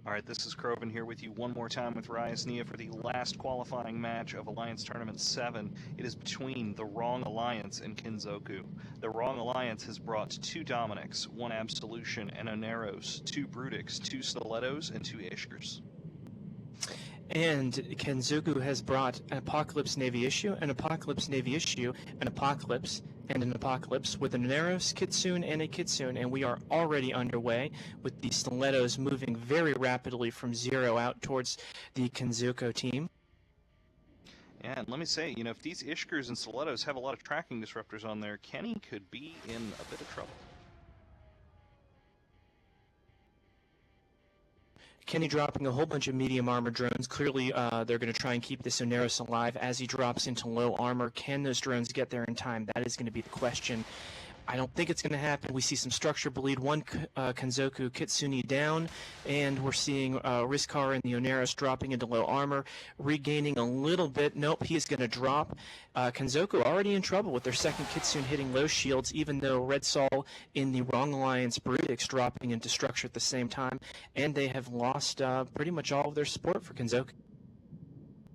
Alright, this is Kroven here with you one more time with Rias Nia for the last qualifying match of Alliance Tournament 7. It is between the Wrong Alliance and Kenzoku. The Wrong Alliance has brought 2 Dominics, 1 Absolution and Oneros, 2 Brutics, 2 Stilettos, and 2 Ishkers. And Kenzoku has brought an Apocalypse Navy issue, an Apocalypse Navy issue, an Apocalypse, and an Apocalypse with a Neros, Kitsune, and a Kitsune, and we are already underway with the Stilettos moving very rapidly from 0 out towards the Kenzoku team. Yeah, and let me say, if these Ishkers and Stilettos have a lot of tracking disruptors on there, Kenny could be in a bit of trouble. Kenny dropping a whole bunch of medium armor drones. Clearly, they're going to try and keep this Oneros alive as he drops into low armor. Can those drones get there in time? That is going to be the question. I don't think it's going to happen. We see some structure bleed. One Kenzoku Kitsune down, and we're seeing Riskar and the Oneros dropping into low armor, regaining a little bit. Nope, he is going to drop. Kenzoku already in trouble with their second Kitsune hitting low shields, even though Red Sol in the Wrong Alliance Brutics dropping into structure at the same time, and they have lost pretty much all of their support for Kenzoku.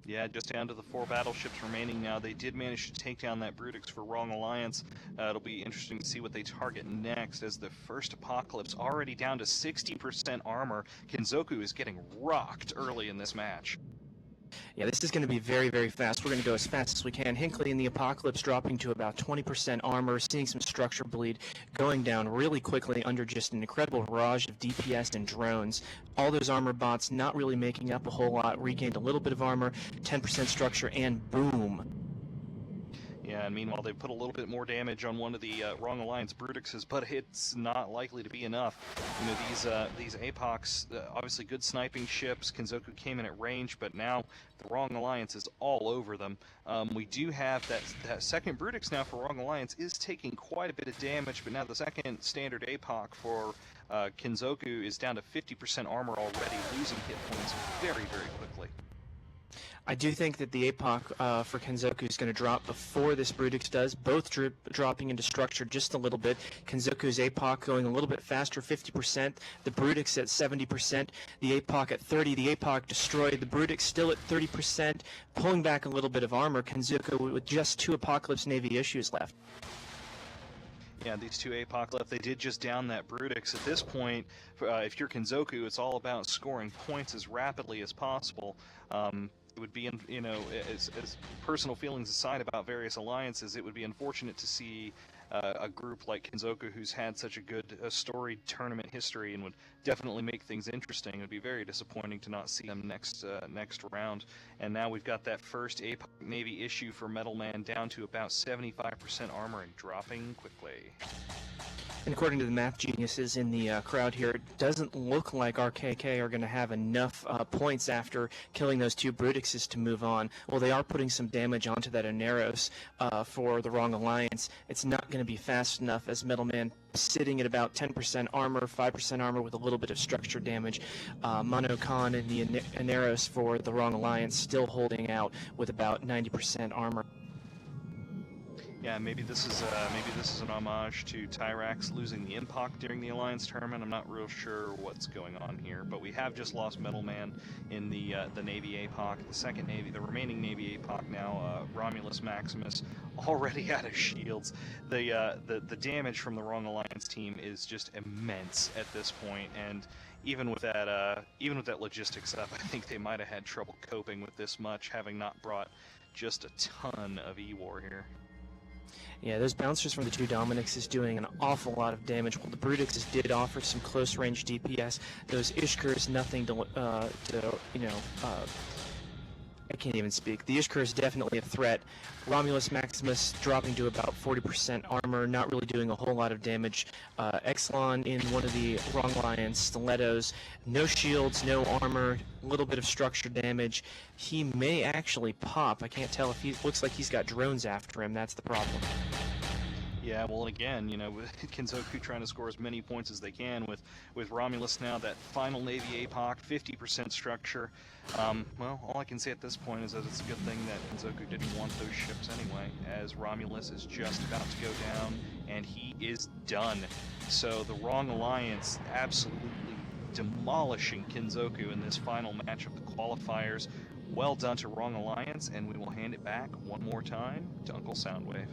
Yeah, just down to the 4 battleships remaining now. They did manage to take down that Brutix for Wrong Alliance. It'll be interesting to see what they target next, as the first Apocalypse already down to 60% armor. Kenzoku is getting rocked early in this match. Yeah, this is going to be very, very fast. We're going to go as fast as we can. Hinckley in the Apocalypse dropping to about 20% armor, seeing some structure bleed, going down really quickly under just an incredible barrage of DPS and drones. All those armor bots not really making up a whole lot, regained a little bit of armor, 10% structure, and boom. Yeah, and meanwhile they put a little bit more damage on one of the Wrong Alliance Brutixes, but it's not likely to be enough. These Apocs, obviously good sniping ships. Kenzoku came in at range, but now the Wrong Alliance is all over them. We do have that second Brutix now for Wrong Alliance is taking quite a bit of damage, but now the second standard Apoc for Kenzoku is down to 50% armor already, losing hit points very, very quickly. I do think that the APOC for Kenzoku is going to drop before this Brutix does, both dropping into structure just a little bit. Kenzoku's APOC going a little bit faster, 50%. The Brutix at 70%. The APOC at 30%. The APOC destroyed. The Brutix still at 30%, pulling back a little bit of armor. Kenzoku with just 2 Apocalypse Navy issues left. Yeah, these 2 APOC left. They did just down that Brutix. At this point, if you're Kenzoku, it's all about scoring points as rapidly as possible. It would be, as personal feelings aside about various alliances, it would be unfortunate to see a group like Kenzoku, who's had such a good storied tournament history and would definitely make things interesting. It would be very disappointing to not see them next round. And now we've got that first APOC Navy issue for Metal Man down to about 75% armor and dropping quickly. And according to the math geniuses in the crowd here, it doesn't look like RKK are going to have enough points after killing those 2 Brutixes to move on. Well, they are putting some damage onto that Oneros for the Wrong Alliance. It's not going to be fast enough, as Metalman sitting at about 10% armor, 5% armor with a little bit of structure damage. Monokhan and the Oneros for the Wrong Alliance still holding out with about 90% armor. Yeah, maybe this is an homage to Tyrax losing the Impoc during the Alliance tournament. I'm not real sure what's going on here, but we have just lost Metal Man in the Navy APOC, the remaining Navy APOC now. Romulus Maximus already out of shields. The damage from the Wrong Alliance team is just immense at this point, and even with that logistics up, I think they might have had trouble coping with this much, having not brought just a ton of E-War here. Yeah, those bouncers from the 2 Dominics is doing an awful lot of damage. While the Brutixes did offer some close-range DPS, those Ishkers, nothing to I can't even speak. The Ishkar is definitely a threat. Romulus Maximus dropping to about 40% armor, not really doing a whole lot of damage. Exelon in one of the Wrong Alliance Stilettos, no shields, no armor, a little bit of structure damage. He may actually pop. I can't tell if he looks like he's got drones after him. That's the problem. Yeah, well, again, with Kenzoku trying to score as many points as they can with Romulus now, that final Navy APOC, 50% structure. Well, all I can say at this point is that it's a good thing that Kenzoku didn't want those ships anyway, as Romulus is just about to go down, and he is done. So the Wrong Alliance absolutely demolishing Kenzoku in this final match of the qualifiers. Well done to Wrong Alliance, and we will hand it back one more time to Uncle Soundwave.